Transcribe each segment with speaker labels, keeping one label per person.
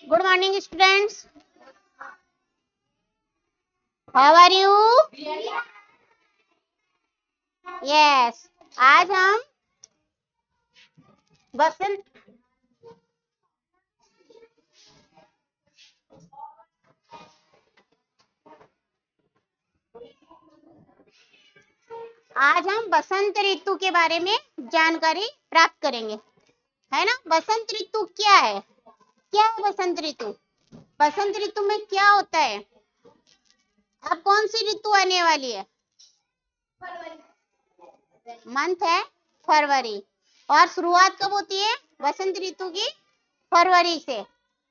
Speaker 1: Good morning students, how are you? Yes, आज हम बसंत बसंत ऋतु के बारे में जानकारी प्राप्त करेंगे, है ना। बसंत ऋतु क्या है? क्या है बसंत ऋतु? बसंत ऋतु में क्या होता है? अब कौन सी ऋतु आने वाली है? मंथ है फरवरी, और शुरुआत कब होती है बसंत ऋतु की? फरवरी से,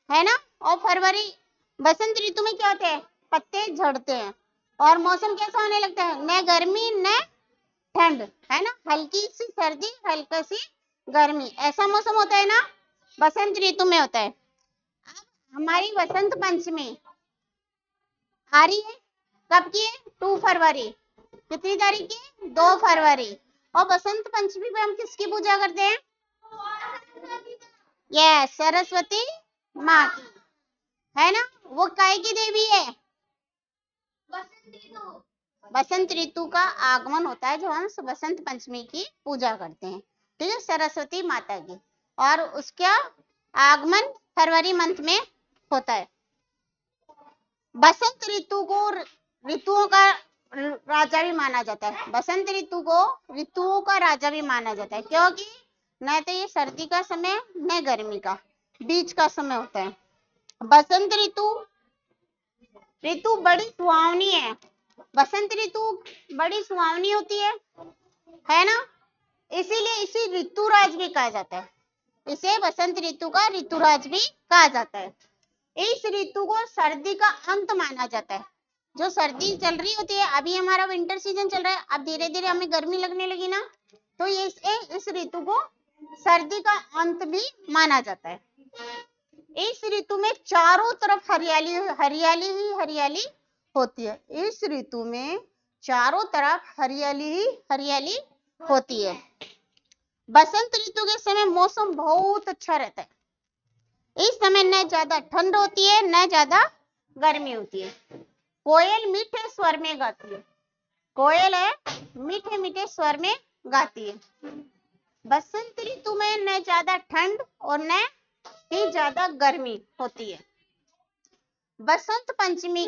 Speaker 1: है ना। और फरवरी बसंत ऋतु में क्या होता है? पत्ते झड़ते हैं और मौसम कैसा होने लगता है? न गर्मी न ठंड, है ना। हल्की सी सर्दी, हल्की सी गर्मी, ऐसा मौसम होता है ना, बसंत ऋतु में होता है। अब हमारी बसंत पंचमी आ रही है, कब की है? 2 फरवरी। कितनी तारीख की? 2 फरवरी। और बसंत पंचमी पे हम किसकी पूजा करते हैं? यस, सरस्वती माँ की, है ना। वो काय की देवी है? बसंत ऋतु का आगमन होता है जो हम बसंत पंचमी की पूजा करते हैं, ठीक है, सरस्वती माता की। और उसका आगमन फरवरी मंथ में होता है। बसंत ऋतु को ऋतुओं का राजा भी माना जाता है। बसंत ऋतु को ऋतुओं का राजा भी माना जाता है, क्योंकि न तो ये सर्दी का समय न गर्मी का, बीच का समय होता है। बसंत ऋतु बड़ी सुहावनी है। बसंत ऋतु बड़ी सुहावनी होती है ना। इसीलिए इसे ऋतुराज भी कहा जाता है। इसे बसंत ऋतु का ऋतुराज भी कहा जाता है। इस ऋतु को सर्दी का अंत माना जाता है। जो सर्दी चल रही होती है, अभी हमारा विंटर सीजन चल रहा है, अब धीरे धीरे हमें गर्मी लगने लगी ना, तो ये इस ऋतु को सर्दी का अंत भी माना जाता है। इस ऋतु में चारों तरफ हरियाली हरियाली ही हरियाली होती है। इस ऋतु में चारों तरफ हरियाली ही हरियाली होती है। बसंत ऋतु के समय मौसम बहुत अच्छा रहता है। इस समय न ज्यादा ठंड होती है न ज्यादा गर्मी होती है। कोयल मीठे स्वर में गाती है। कोयल है मीठे मीठे स्वर में गाती है। बसंत ऋतु में न ज्यादा ठंड और न ही ज्यादा गर्मी होती है। बसंत पंचमी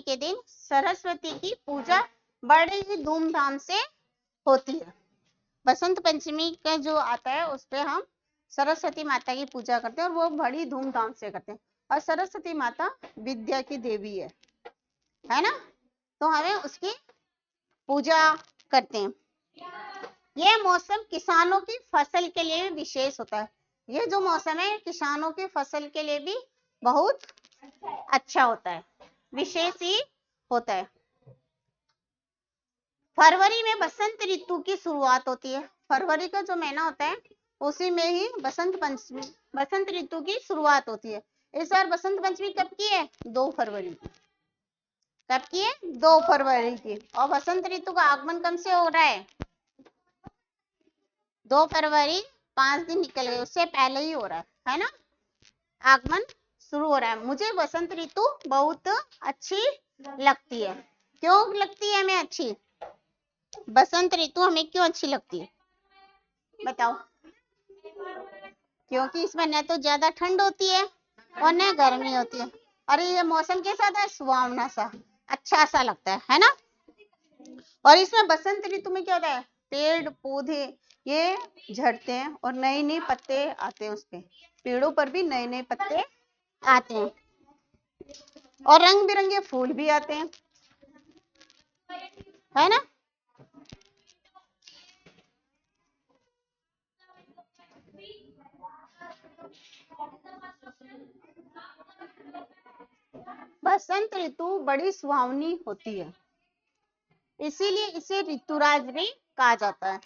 Speaker 1: के दिन सरस्वती की पूजा बड़े ही धूमधाम से होती है। बसंत पंचमी का जो आता है उस पे हम सरस्वती माता की पूजा करते हैं और वो बड़ी धूमधाम से करते हैं। और सरस्वती माता विद्या की देवी है ना, तो हमें उसकी पूजा करते हैं। यह मौसम किसानों की फसल के लिए भी विशेष होता है। ये जो मौसम है किसानों की फसल के लिए भी बहुत अच्छा होता है, विशेष ही होता है। फरवरी में बसंत ऋतु की शुरुआत होती है। फरवरी का जो महीना होता है उसी में ही बसंत ऋतु की शुरुआत होती है। इस बार बसंत पंचमी कब की है? 2 फरवरी की। कब की है? 2 फरवरी की। और बसंत ऋतु का आगमन कब से हो रहा है? 2 फरवरी, 5 दिन निकल गए, उससे पहले ही हो रहा है ना, आगमन शुरू हो रहा है। मुझे बसंत ऋतु बहुत अच्छी लगती है। क्यों लगती है हमें अच्छी? बसंत ऋतु हमें क्यों अच्छी लगती है बताओ? क्योंकि इसमें न तो ज्यादा ठंड होती है और न गर्मी होती है। और ये मौसम कैसा था? सुहावना सा, अच्छा सा लगता है ना। और इसमें बसंत ऋतु में क्या होता है? पेड़ पौधे ये झड़ते हैं और नए नए पत्ते आते हैं, उसपे पेड़ों पर भी नए नए पत्ते आते हैं और रंग बिरंगे फूल भी आते हैं, है ना। बसंत ऋतु बड़ी सुहावनी होती है, इसीलिए इसे ऋतुराज भी कहा जाता है।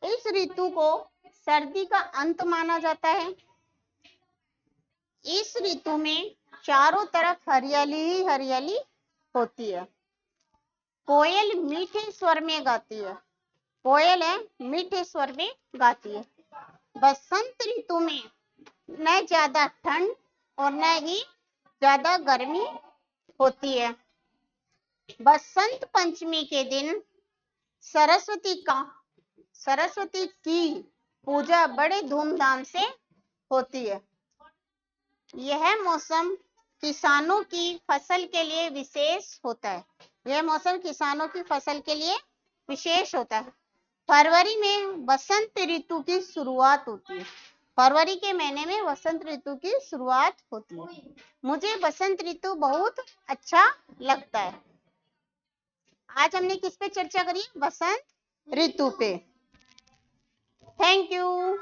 Speaker 1: इस ऋतु को सर्दी का अंत माना जाता है। इस ऋतु में चारों तरफ हरियाली ही हरियाली होती है। कोयल मीठे स्वर में गाती है। कोयल है मीठे स्वर में गाती है। बसंत ऋतु में न ज्यादा ठंड और न ही ज्यादा गर्मी होती है। बसंत पंचमी के दिन सरस्वती की पूजा बड़े धूमधाम से होती है। यह मौसम किसानों की फसल के लिए विशेष होता है। यह मौसम किसानों की फसल के लिए विशेष होता है। फरवरी में बसंत ऋतु की शुरुआत होती है। फरवरी के महीने में बसंत ऋतु की शुरुआत होती है। मुझे बसंत ऋतु बहुत अच्छा लगता है। आज हमने किस पे चर्चा करी? बसंत ऋतु पे। Thank you.